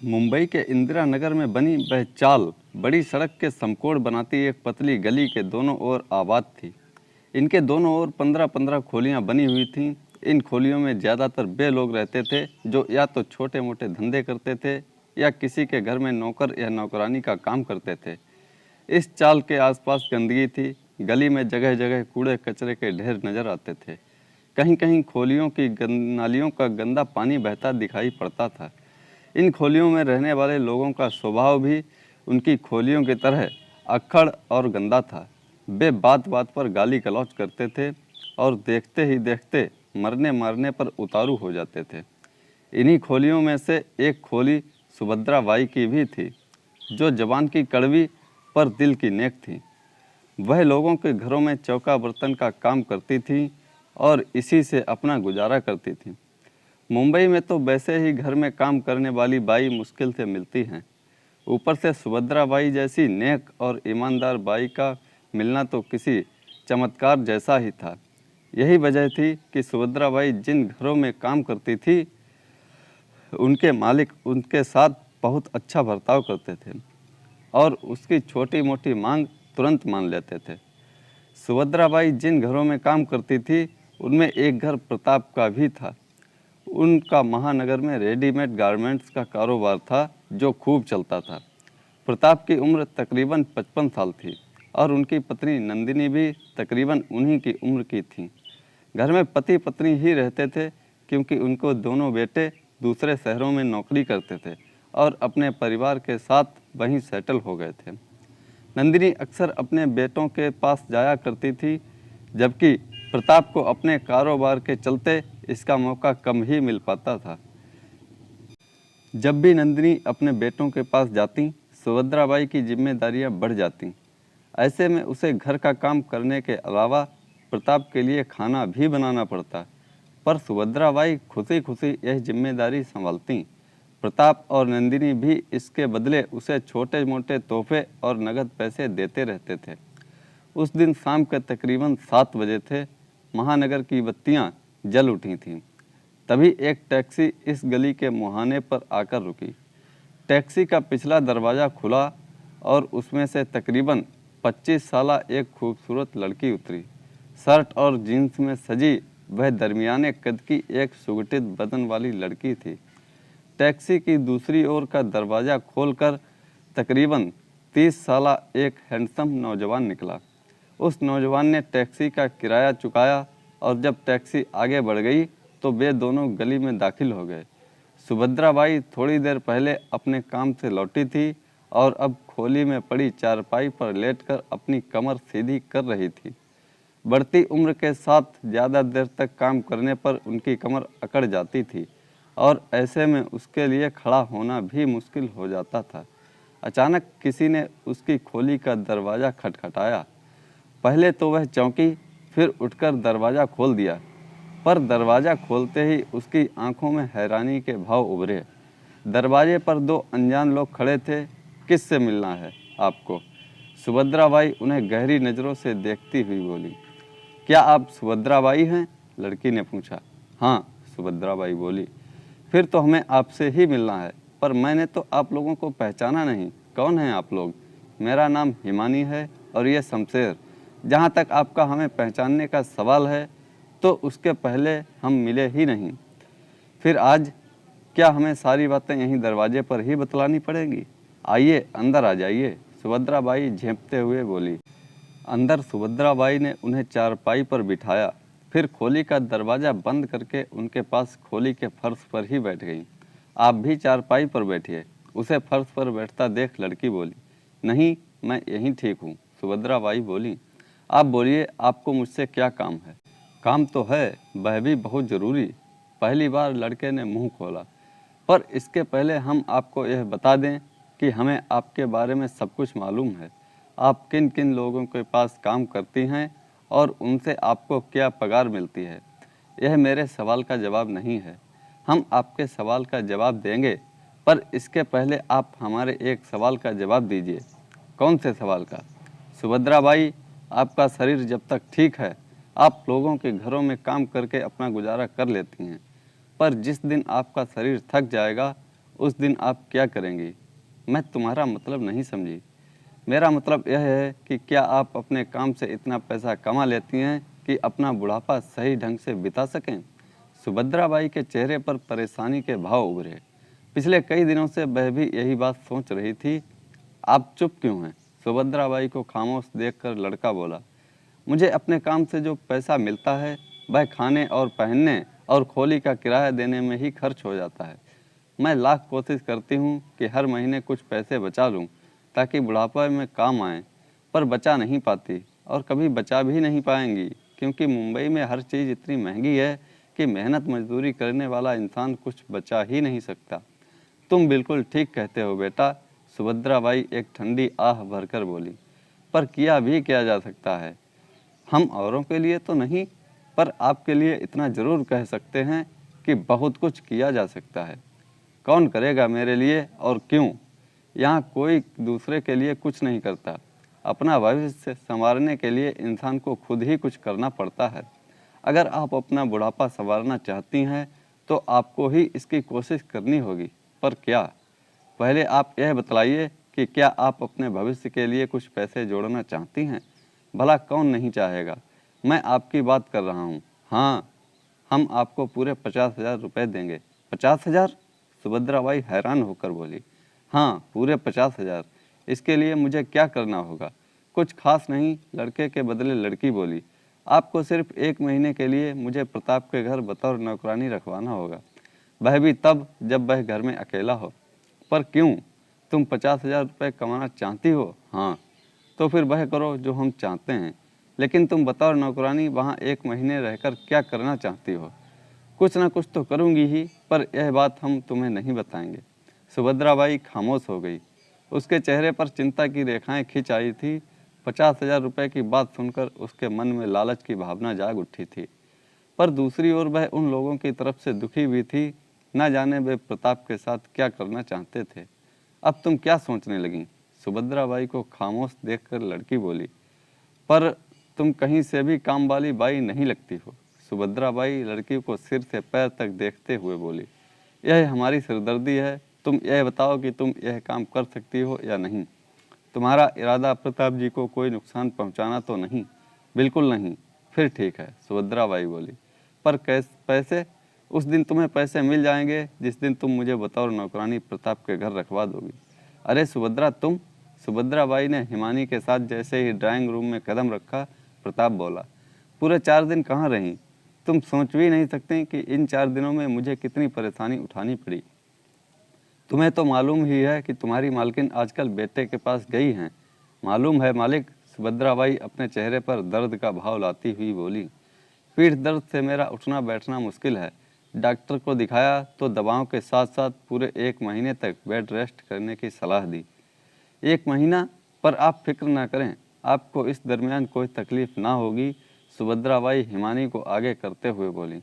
मुंबई के इंदिरा नगर में बनी वह चाल बड़ी सड़क के समकोण बनाती एक पतली गली के दोनों ओर आबाद थी। इनके दोनों ओर 15-15 खोलियां बनी हुई थीं। इन खोलियों में ज़्यादातर वे लोग रहते थे जो या तो छोटे मोटे धंधे करते थे या किसी के घर में नौकर या नौकरानी का काम करते थे। इस चाल के आसपास गंदगी थी। गली में जगह जगह कूड़े कचरे के ढेर नजर आते थे। कहीं कहीं खोलियों की नालियों का गंदा पानी बहता दिखाई पड़ता था। इन खोलियों में रहने वाले लोगों का स्वभाव भी उनकी खोलियों की तरह अक्खड़ और गंदा था। वे बात बात पर गाली गलौज करते थे और देखते ही देखते मरने मारने पर उतारू हो जाते थे। इन्हीं खोलियों में से एक खोली सुभद्रा बाई की भी थी, जो जबान की कड़वी पर दिल की नेक थी। वह लोगों के घरों में चौका बर्तन का काम करती थी और इसी से अपना गुजारा करती थी। मुंबई में तो वैसे ही घर में काम करने वाली बाई मुश्किल से मिलती हैं। ऊपर से सुभद्रा बाई जैसी नेक और ईमानदार बाई का मिलना तो किसी चमत्कार जैसा ही था। यही वजह थी कि सुभद्रा बाई जिन घरों में काम करती थी, उनके मालिक उनके साथ बहुत अच्छा बर्ताव करते थे और उसकी छोटी मोटी मांग तुरंत मान लेते थे। सुभद्रा बाई जिन घरों में काम करती थी, उनमें एक घर प्रताप का भी था। उनका महानगर में रेडीमेड गारमेंट्स का कारोबार था जो खूब चलता था। प्रताप की उम्र तकरीबन 55 साल थी और उनकी पत्नी नंदिनी भी तकरीबन उन्हीं की उम्र की थी। घर में पति पत्नी ही रहते थे क्योंकि उनको दोनों बेटे दूसरे शहरों में नौकरी करते थे और अपने परिवार के साथ वहीं सेटल हो गए थे। नंदिनी अक्सर अपने बेटों के पास जाया करती थी, जबकि प्रताप को अपने कारोबार के चलते इसका मौका कम ही मिल पाता था। जब भी नंदिनी अपने बेटों के पास जाती, सुभद्रा बाई की जिम्मेदारियां बढ़ जाती। ऐसे में उसे घर का काम करने के अलावा प्रताप के लिए खाना भी बनाना पड़ता, पर सुभद्रा बाई खुशी खुशी यह जिम्मेदारी संभालती। प्रताप और नंदिनी भी इसके बदले उसे छोटे मोटे तोहफे और नगद पैसे देते रहते थे। उस दिन शाम के तकरीबन 7 बजे थे। महानगर की बत्तियां जल उठी थीं। तभी एक टैक्सी इस गली के मुहाने पर आकर रुकी। टैक्सी का पिछला दरवाज़ा खुला और उसमें से तकरीबन 25 साला एक खूबसूरत लड़की उतरी। शर्ट और जीन्स में सजी वह दरमियाने कद की एक सुगठित बदन वाली लड़की थी। टैक्सी की दूसरी ओर का दरवाज़ा खोलकर तकरीबन 30 साला एक हैंडसम नौजवान निकला। उस नौजवान ने टैक्सी का किराया चुकाया और जब टैक्सी आगे बढ़ गई तो वे दोनों गली में दाखिल हो गए। सुभद्रा बाई थोड़ी देर पहले अपने काम से लौटी थी और अब खोली में पड़ी चारपाई पर लेटकर अपनी कमर सीधी कर रही थी। बढ़ती उम्र के साथ ज़्यादा देर तक काम करने पर उनकी कमर अकड़ जाती थी और ऐसे में उसके लिए खड़ा होना भी मुश्किल हो जाता था। अचानक किसी ने उसकी खोली का दरवाज़ा खटखटाया। पहले तो वह चौंकी, फिर उठकर दरवाज़ा खोल दिया, पर दरवाज़ा खोलते ही उसकी आंखों में हैरानी के भाव उभरे। दरवाजे पर 2 अनजान लोग खड़े थे। किससे मिलना है आपको? सुभद्रा बाई उन्हें गहरी नज़रों से देखती हुई बोली। क्या आप सुभद्रा बाई हैं? लड़की ने पूछा। हाँ, सुभद्रा बाई बोली। फिर तो हमें आपसे ही मिलना है, पर मैंने तो आप लोगों को पहचाना नहीं। कौन हैं आप लोग? मेरा नाम हिमानी है और ये शमशेर। जहाँ तक आपका हमें पहचानने का सवाल है तो उसके पहले हम मिले ही नहीं। फिर आज क्या हमें सारी बातें यहीं दरवाजे पर ही बतलानी पड़ेंगी? आइए अंदर आ जाइए, सुभद्रा बाई झेंपते हुए बोली। अंदर सुभद्रा बाई ने उन्हें चारपाई पर बिठाया, फिर खोली का दरवाज़ा बंद करके उनके पास खोली के फर्श पर ही बैठ गई। आप भी चारपाई पर बैठिए। उसे फर्श पर बैठता देख लड़की बोली। नहीं, मैं यहीं ठीक हूँ, सुभद्रा बाई बोली। आप बोलिए, आपको मुझसे क्या काम है? काम तो है, वह भी बहुत ज़रूरी। पहली बार लड़के ने मुंह खोला। पर इसके पहले हम आपको यह बता दें कि हमें आपके बारे में सब कुछ मालूम है। आप किन किन लोगों के पास काम करती हैं और उनसे आपको क्या पगार मिलती है। यह मेरे सवाल का जवाब नहीं है। हम आपके सवाल का जवाब देंगे, पर इसके पहले आप हमारे एक सवाल का जवाब दीजिए। कौन से सवाल का? सुभद्रा बाई, आपका शरीर जब तक ठीक है, आप लोगों के घरों में काम करके अपना गुजारा कर लेती हैं, पर जिस दिन आपका शरीर थक जाएगा, उस दिन आप क्या करेंगी? मैं तुम्हारा मतलब नहीं समझी। मेरा मतलब यह है कि क्या आप अपने काम से इतना पैसा कमा लेती हैं कि अपना बुढ़ापा सही ढंग से बिता सकें? सुभद्राबाई के चेहरे पर परेशानी के भाव उभरे। पिछले कई दिनों से वह भी यही बात सोच रही थी। आप चुप क्यों हैं? सुभद्राबाई को खामोश देखकर लड़का बोला, मुझे अपने काम से जो पैसा मिलता है वह खाने और पहनने और खोली का किराया देने में ही खर्च हो जाता है। मैं लाख कोशिश करती हूँ कि हर महीने कुछ पैसे बचा लूँ ताकि बुढ़ापे में काम आए, पर बचा नहीं पाती और कभी बचा भी नहीं पाएंगी, क्योंकि मुंबई में हर चीज़ इतनी महंगी है कि मेहनत मजदूरी करने वाला इंसान कुछ बचा ही नहीं सकता। तुम बिल्कुल ठीक कहते हो बेटा, सुभद्राबाई एक ठंडी आह भरकर बोली। पर किया भी किया जा सकता है। हम औरों के लिए तो नहीं, पर आपके लिए इतना ज़रूर कह सकते हैं कि बहुत कुछ किया जा सकता है। कौन करेगा मेरे लिए और क्यों? यहाँ कोई दूसरे के लिए कुछ नहीं करता। अपना भविष्य संवारने के लिए इंसान को खुद ही कुछ करना पड़ता है। अगर आप अपना बुढ़ापा संवारना चाहती हैं तो आपको ही इसकी कोशिश करनी होगी। पर क्या? पहले आप यह बतलाइए कि क्या आप अपने भविष्य के लिए कुछ पैसे जोड़ना चाहती हैं? भला कौन नहीं चाहेगा? मैं आपकी बात कर रहा हूँ। हाँ, हम आपको पूरे 50,000 रुपये देंगे। 50,000? सुभद्राबाई हैरान होकर बोली। हाँ, पूरे 50,000। इसके लिए मुझे क्या करना होगा? कुछ खास नहीं, लड़के के बदले लड़की बोली। आपको सिर्फ 1 महीने के लिए मुझे प्रताप के घर बतौर नौकरानी रखवाना होगा, वह भी तब जब वह घर में अकेला हो। पर क्यों? तुम 50,000 रुपये कमाना चाहती हो? हाँ, तो फिर वह करो जो हम चाहते हैं। लेकिन तुम बतौर नौकरानी वहाँ 1 महीने रहकर क्या करना चाहती हो? कुछ ना कुछ तो करूँगी ही, पर यह बात हम तुम्हें नहीं बताएंगे। सुभद्राबाई खामोश हो गई। उसके चेहरे पर चिंता की रेखाएं खिंच आई थी। 50,000 रुपये की बात सुनकर उसके मन में लालच की भावना जाग उठी थी, पर दूसरी ओर वह उन लोगों की तरफ से दुखी भी थी। न जाने वे प्रताप के साथ क्या करना चाहते थे। अब तुम क्या सोचने लगीं? सुभद्राबाई को खामोश देखकर लड़की बोली। पर तुम कहीं से भी काम वाली बाई नहीं लगती हो। सुभद्राबाई लड़की को सिर से पैर तक देखते हुए बोली, यह हमारी सिरदर्दी है। तुम यह बताओ कि तुम यह काम कर सकती हो या नहीं। तुम्हारा इरादा प्रताप जी को कोई नुकसान पहुंचाना तो नहीं? बिल्कुल नहीं। फिर ठीक है, सुभद्राबाई बोली। पर पैसे? उस दिन तुम्हें पैसे मिल जाएंगे जिस दिन तुम मुझे बतौर नौकरानी प्रताप के घर रखवा दोगी। अरे सुभद्रा, तुम? सुभद्राबाई ने हिमानी के साथ जैसे ही ड्राइंग रूम में कदम रखा, प्रताप बोला, पूरे 4 दिन कहाँ रहीं? तुम सोच भी नहीं सकते कि इन 4 दिनों में मुझे कितनी परेशानी उठानी पड़ी। तुम्हें तो मालूम ही है कि तुम्हारी मालकिन आजकल बेटे के पास गई हैं। मालूम है मालिक। सुभद्राबाई अपने चेहरे पर दर्द का भाव लाती हुई बोली, पीठ दर्द से मेरा उठना बैठना मुश्किल है। डॉक्टर को दिखाया तो दवाओं के साथ साथ पूरे 1 महीने तक बेड रेस्ट करने की सलाह दी। 1 महीना? पर आप फिक्र ना करें, आपको इस दरमियान कोई तकलीफ ना होगी। सुभद्राबाई हिमानी को आगे करते हुए बोली,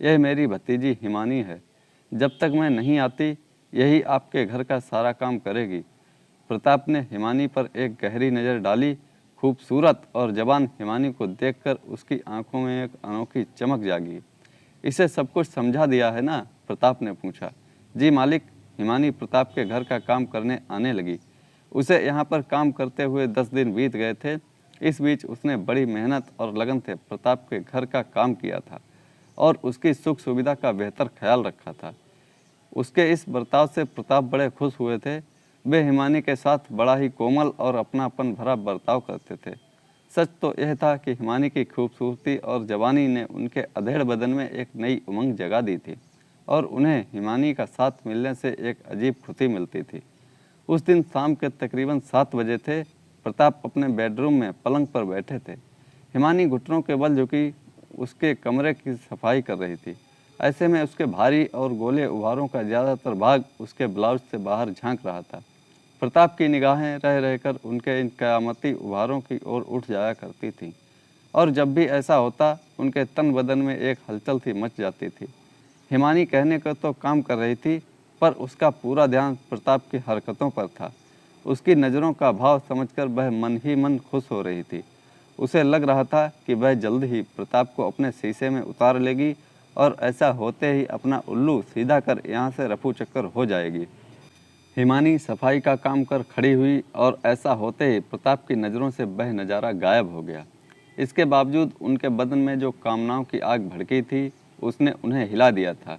यह मेरी भतीजी हिमानी है। जब तक मैं नहीं आती यही आपके घर का सारा काम करेगी। प्रताप ने हिमानी पर एक गहरी नज़र डाली। खूबसूरत और जवान हिमानी को देखकर उसकी आंखों में एक अनोखी चमक जागी। इसे सब कुछ समझा दिया है ना? प्रताप ने पूछा। जी मालिक। हिमानी प्रताप के घर का काम करने आने लगी। उसे यहाँ पर काम करते हुए 10 दिन बीत गए थे। इस बीच उसने बड़ी मेहनत और लगन से प्रताप के घर का काम किया था और उसकी सुख सुविधा का बेहतर ख्याल रखा था। उसके इस बर्ताव से प्रताप बड़े खुश हुए थे। वे हिमानी के साथ बड़ा ही कोमल और अपनापन भरा बर्ताव करते थे। सच तो यह था कि हिमानी की खूबसूरती और जवानी ने उनके अधेड़ बदन में एक नई उमंग जगा दी थी और उन्हें हिमानी का साथ मिलने से एक अजीब खुशी मिलती थी। उस दिन शाम के तकरीबन 7 बजे थे। प्रताप अपने बेडरूम में पलंग पर बैठे थे। हिमानी घुटनों के बल झुकी उसके कमरे की सफाई कर रही थी। ऐसे में उसके भारी और गोले उभारों का ज़्यादातर भाग उसके ब्लाउज से बाहर झांक रहा था। प्रताप की निगाहें रह रहकर उनके इन क़यामती उभारों की ओर उठ जाया करती थीं, और जब भी ऐसा होता उनके तन बदन में एक हलचल सी मच जाती थी। हिमानी कहने को तो काम कर रही थी, पर उसका पूरा ध्यान प्रताप की हरकतों पर था। उसकी नज़रों का भाव समझकर वह मन ही मन खुश हो रही थी। उसे लग रहा था कि वह जल्द ही प्रताप को अपने शीशे में उतार लेगी और ऐसा होते ही अपना उल्लू सीधा कर यहाँ से रफू चक्कर हो जाएगी। हिमानी सफाई का काम कर खड़ी हुई और ऐसा होते ही प्रताप की नज़रों से वह नज़ारा गायब हो गया। इसके बावजूद उनके बदन में जो कामनाओं की आग भड़की थी उसने उन्हें हिला दिया था।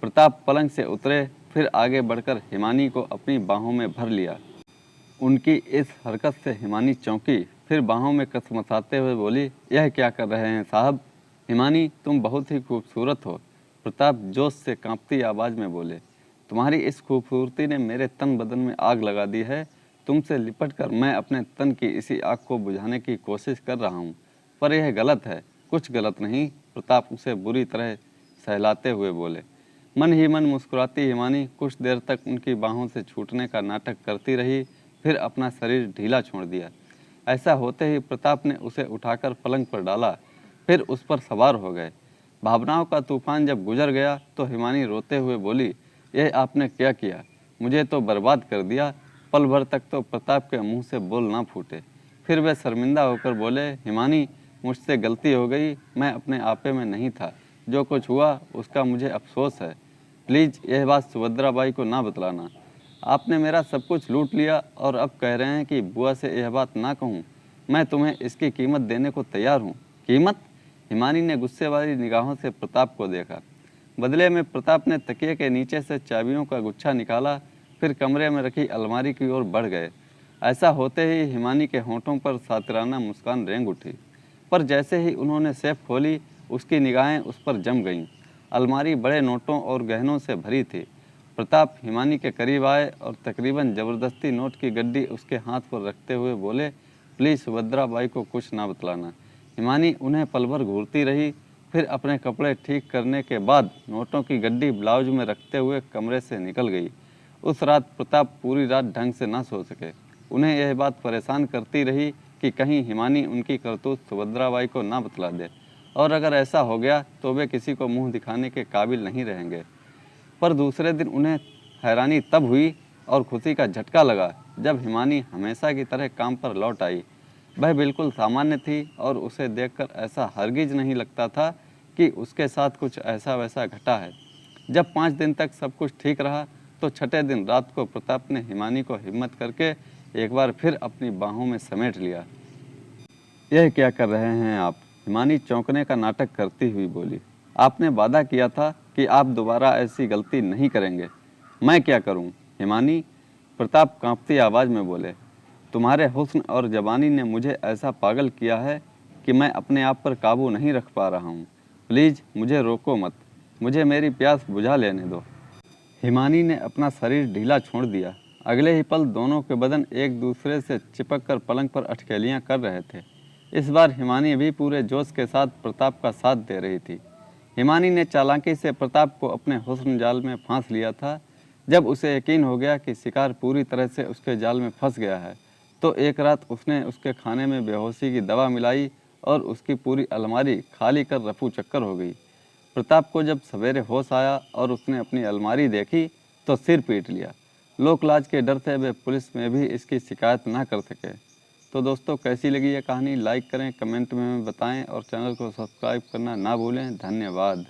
प्रताप पलंग से उतरे, फिर आगे बढ़कर हिमानी को अपनी बाहों में भर लिया। उनकी इस हरकत से हिमानी चौंकी, फिर बाहों में कसमसाते हुए बोली, यह क्या कर रहे हैं साहब? हिमानी, तुम बहुत ही खूबसूरत हो। प्रताप जोश से कांपती आवाज़ में बोले, तुम्हारी इस खूबसूरती ने मेरे तन बदन में आग लगा दी है। तुमसे लिपट कर मैं अपने तन की इसी आग को बुझाने की कोशिश कर रहा हूँ, पर यह गलत है। कुछ गलत नहीं, प्रताप उसे बुरी तरह सहलाते हुए बोले। मन ही मन मुस्कुराती हिमानी कुछ देर तक उनकी बाहों से छूटने का नाटक करती रही, फिर अपना शरीर ढीला छोड़ दिया। ऐसा होते ही प्रताप ने उसे उठाकर पलंग पर डाला, फिर उस पर सवार हो गए। भावनाओं का तूफान जब गुजर गया तो हिमानी रोते हुए बोली, यह आपने क्या किया? मुझे तो बर्बाद कर दिया। पल भर तक तो प्रताप के मुंह से बोल ना फूटे। फिर वे शर्मिंदा होकर बोले, हिमानी, मुझसे गलती हो गई, मैं अपने आपे में नहीं था। जो कुछ हुआ उसका मुझे अफसोस है। प्लीज़ यह बात सुभद्रा बाई को ना बतलाना। आपने मेरा सब कुछ लूट लिया और अब कह रहे हैं कि बुआ से यह बात ना कहूँ। मैं तुम्हें इसकी कीमत देने को तैयार हूँ। कीमत? हिमानी ने गुस्से वाली निगाहों से प्रताप को देखा। बदले में प्रताप ने तकिए के नीचे से चाबियों का गुच्छा निकाला, फिर कमरे में रखी अलमारी की ओर बढ़ गए। ऐसा होते ही हिमानी के होंठों पर सातिराना मुस्कान रेंग उठी, पर जैसे ही उन्होंने सेफ खोली उसकी निगाहें उस पर जम गईं। अलमारी बड़े नोटों और गहनों से भरी थी। प्रताप हिमानी के करीब आए और तकरीबन ज़बरदस्ती नोट की गड्डी उसके हाथ पर रखते हुए बोले, प्लीज़ सुभद्रा बाई को कुछ ना बतलाना। हिमानी उन्हें पल भर घूरती रही, फिर अपने कपड़े ठीक करने के बाद नोटों की गड्डी ब्लाउज में रखते हुए कमरे से निकल गई। उस रात प्रताप पूरी रात ढंग से ना सो सके। उन्हें यह बात परेशान करती रही कि कहीं हिमानी उनकी करतूत सुभद्रा बाई को ना बतला दे, और अगर ऐसा हो गया तो वे किसी को मुंह दिखाने के काबिल नहीं रहेंगे। पर दूसरे दिन उन्हें हैरानी तब हुई और खुशी का झटका लगा जब हिमानी हमेशा की तरह काम पर लौट आई। वह बिल्कुल सामान्य थी और उसे देखकर ऐसा हरगिज नहीं लगता था कि उसके साथ कुछ ऐसा वैसा घटा है। जब 5 दिन तक सब कुछ ठीक रहा तो छठे दिन रात को प्रताप ने हिमानी को हिम्मत करके एक बार फिर अपनी बाहों में समेट लिया। यह क्या कर रहे हैं आप? हिमानी चौंकने का नाटक करती हुई बोली, आपने वादा किया था कि आप दोबारा ऐसी गलती नहीं करेंगे। मैं क्या करूं? हिमानी, प्रताप कांपती आवाज़ में बोले, तुम्हारे हुस्न और जवानी ने मुझे ऐसा पागल किया है कि मैं अपने आप पर काबू नहीं रख पा रहा हूं। प्लीज़ मुझे रोको मत, मुझे मेरी प्यास बुझा लेने दो। हिमानी ने अपना शरीर ढीला छोड़ दिया। अगले ही पल दोनों के बदन एक दूसरे से चिपक कर पलंग पर अटखेलियाँ कर रहे थे। इस बार हिमानी भी पूरे जोश के साथ प्रताप का साथ दे रही थी। हिमानी ने चालाकी से प्रताप को अपने हुस्न जाल में फांस लिया था। जब उसे यकीन हो गया कि शिकार पूरी तरह से उसके जाल में फंस गया है तो एक रात उसने उसके खाने में बेहोशी की दवा मिलाई और उसकी पूरी अलमारी खाली कर रफू चक्कर हो गई। प्रताप को जब सवेरे होश आया और उसने अपनी अलमारी देखी तो सिर पीट लिया। लोक लाज के डर से वे पुलिस में भी इसकी शिकायत ना कर सके। तो दोस्तों, कैसी लगी ये कहानी? लाइक करें, कमेंट में हमें बताएं और चैनल को सब्सक्राइब करना ना भूलें। धन्यवाद।